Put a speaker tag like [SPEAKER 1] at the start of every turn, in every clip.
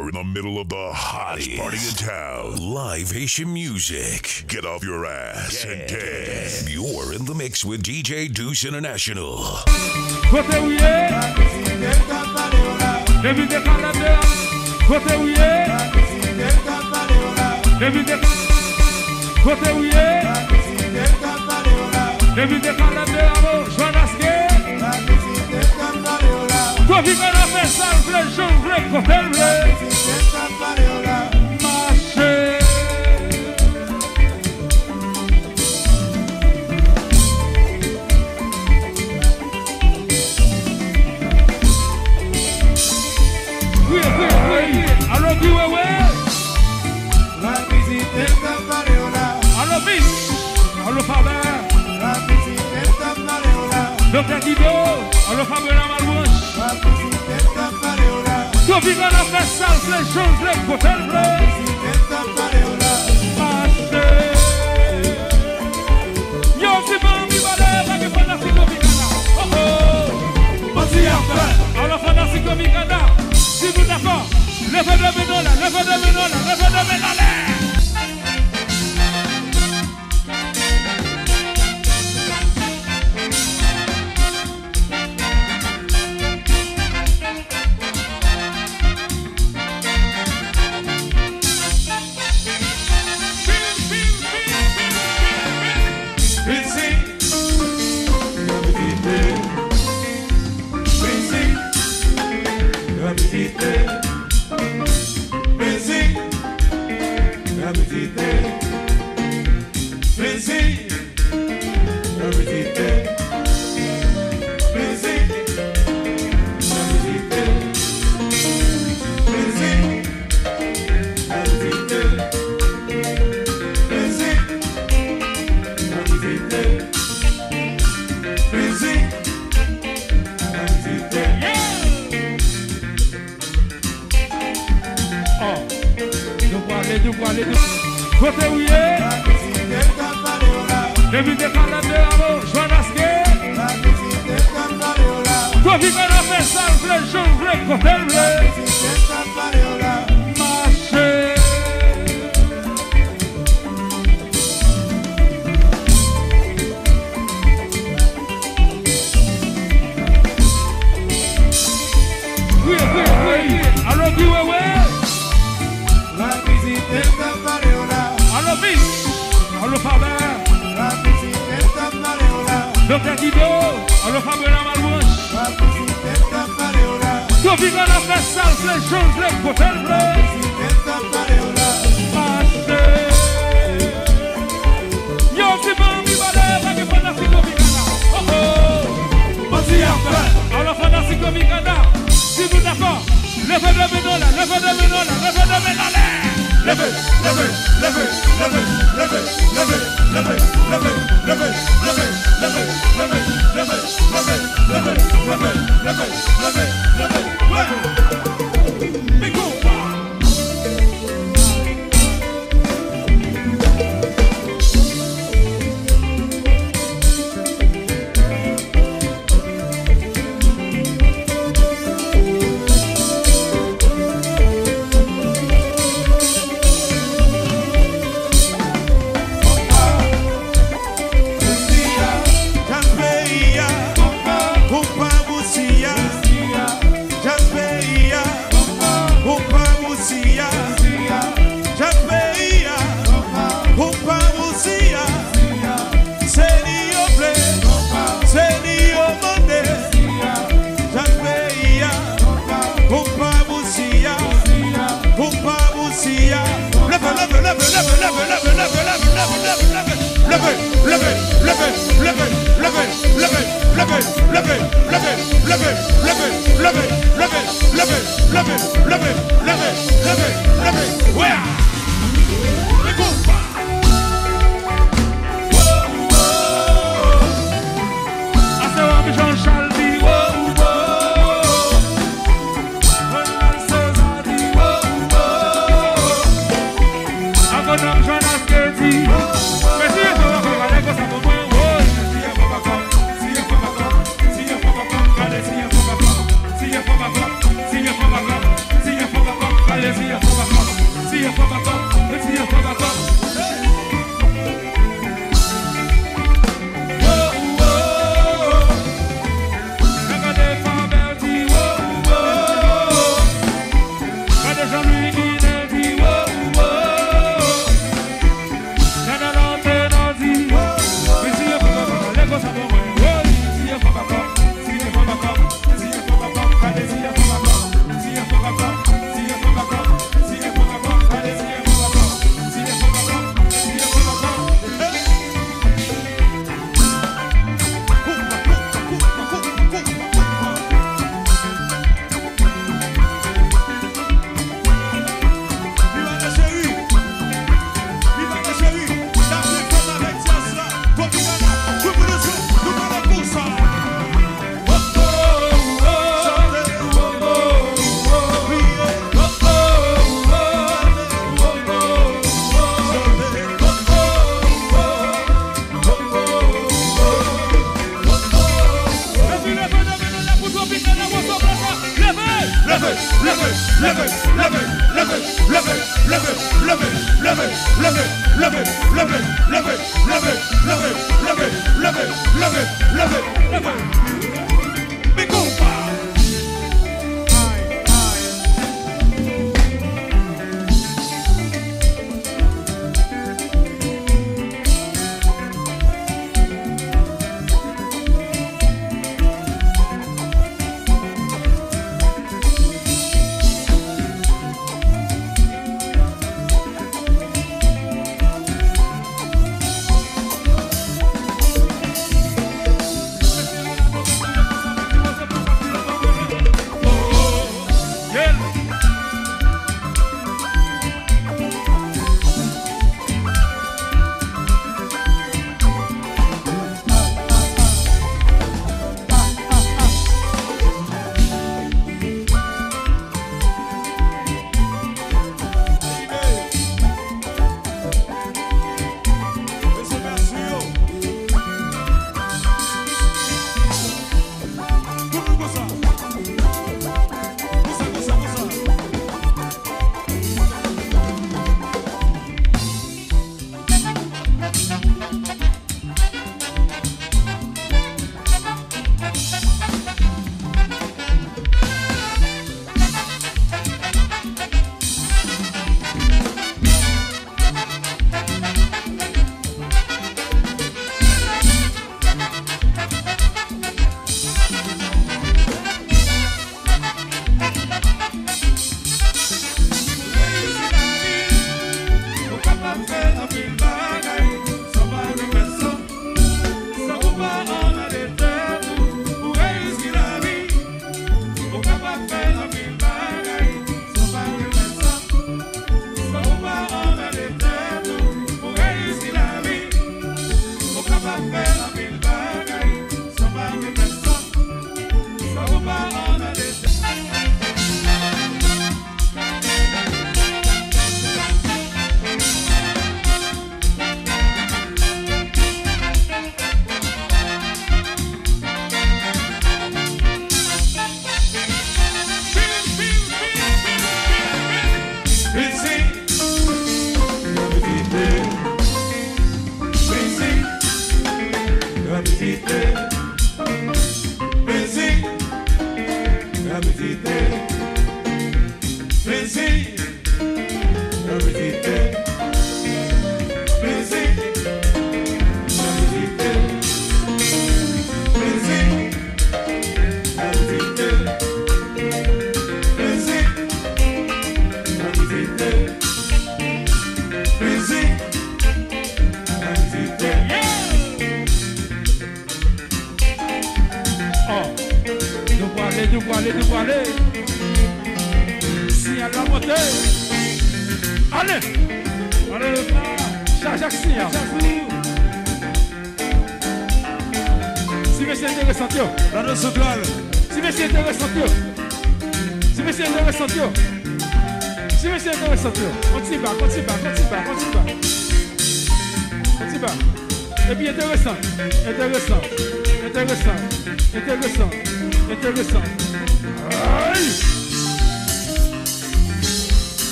[SPEAKER 1] You're in the middle of the hottest party in town. Live Haitian music. Get off your ass and dance. You're in the mix with DJ Deuce International.
[SPEAKER 2] Côté où il est, évitez Canada. Côté où il est, évitez. Côté où il est, évitez Canada. Joanasque. Toi qui connais fait ça, vrai jour, vrai côté vrai. Marcher. Oui. Alors qui ouais.
[SPEAKER 3] La visite est Campareola.
[SPEAKER 2] Alors Miss. Alors Faber.
[SPEAKER 3] La visite est Campareola.
[SPEAKER 2] Docteur Guido. Alors Faber la Malbouche.
[SPEAKER 3] La visite est Campareola.
[SPEAKER 2] Toi qui connais fait ça, vrai jour, vrai côté vrai.
[SPEAKER 3] La visite est Campareola.
[SPEAKER 2] Marcher. Yo, si bon, mi balai, la que fantastique Micana. Oh.
[SPEAKER 3] Voici après.
[SPEAKER 2] Alors fantastique Micana. Si vous d'accord, levez de Menola, levez de Menola, levez de Menola. Côté où il est, évitez Canada, Joanasque. Toi qui connais fait ça, vrai jour, vrai côté vrai. Marcher. Oui. Alors qui ouais.
[SPEAKER 3] La visite est Campareola.
[SPEAKER 2] Alors Miss. Alors Faber.
[SPEAKER 3] La visite est Campareola.
[SPEAKER 2] Docteur Guido. Alors Faber la Malbouche.
[SPEAKER 3] La visite est Campareola.
[SPEAKER 2] Toi qui connais fait ça, vrai jour, vrai côté vrai.
[SPEAKER 3] La visite est Campareola.
[SPEAKER 2] Marcher. Yo, si bon, mi balai, la que fantastique Micana. Oh.
[SPEAKER 3] Voici après.
[SPEAKER 2] Alors fantastique Micana. Si vous d'accord, levez de Menola, levez de Menola, levez de Menola.
[SPEAKER 3] Levez.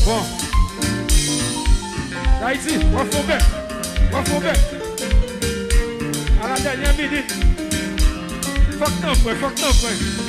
[SPEAKER 2] Bon. Haïti, on va faire bien. À la dernière minute. Fuck non, frère.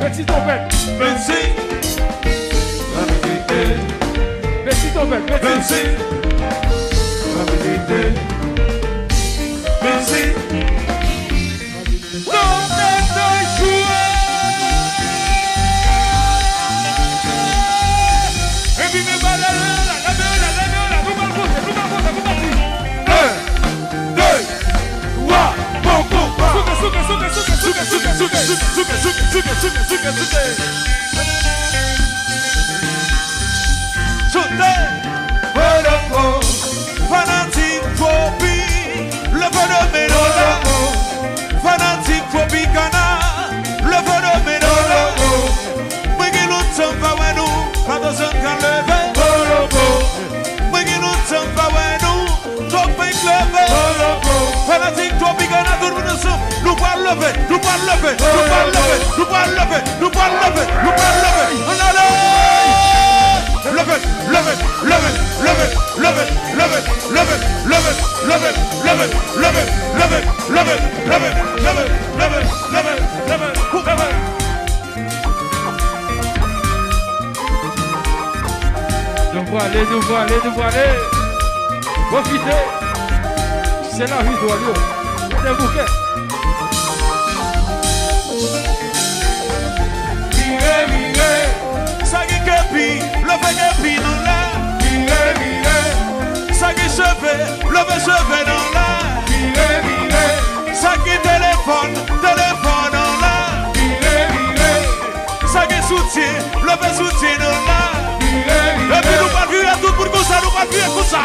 [SPEAKER 2] Betty ton père.
[SPEAKER 3] Merci.
[SPEAKER 2] Betty ton père.
[SPEAKER 3] Merci. Merci. Fanatique phobie, le phénomène fanatique phobie cana, le phénomène moi qui nous sommes pas ouais nous, pas dans un can levé, moi qui nous sommes pas ouais nous, top levé, fanatique phobie cana, tout le monde ensemble, nous pas lever, nous pas lever, nous pas lever, nous pas lever, nous pas lever, nous pas lever, on allait. Love it, love it, love it, love it, love it, love it, love it, love it, love it, love it, love it, love it, love it, love it, love it, love it, love it, love it, love it.
[SPEAKER 2] Nous voilà aller. Profitez. C'est la vie d'Oyo. Des bouquets.
[SPEAKER 3] Ça qui kepi, le fait kepi dans la. Ça qui cheveux, le fait cheveux dans la. Ça qui téléphone dans la. Ça qui soutien, le fait soutien dans la. Et puis nous pas vivre tout pour que ça, nous pas vivre comme ça.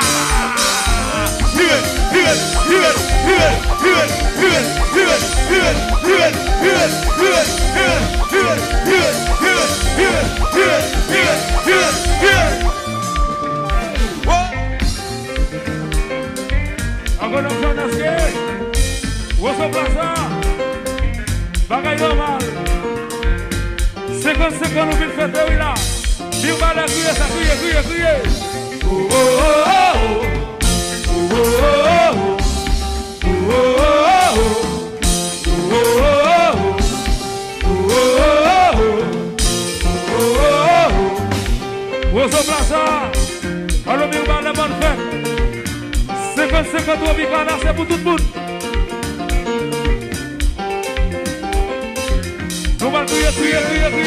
[SPEAKER 2] Encore dans son assiette. Où est-ce que ça? Bagaille normal. 50 secondes, nous venons faire oui là. Vive la crier, ça crier. Oh oh oh oh. Alors, nous allons les bonnes fêtes. 50 doigts, c'est pour tout le monde. Nous allons crier. Nous allons.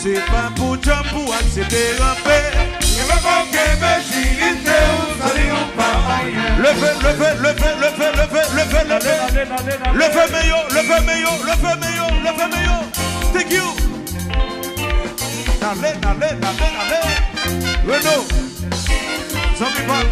[SPEAKER 3] C'est pas pour Dieu pour accepter la paix. Le feu meilleur. Thank you. Allez. Renaud. Some people.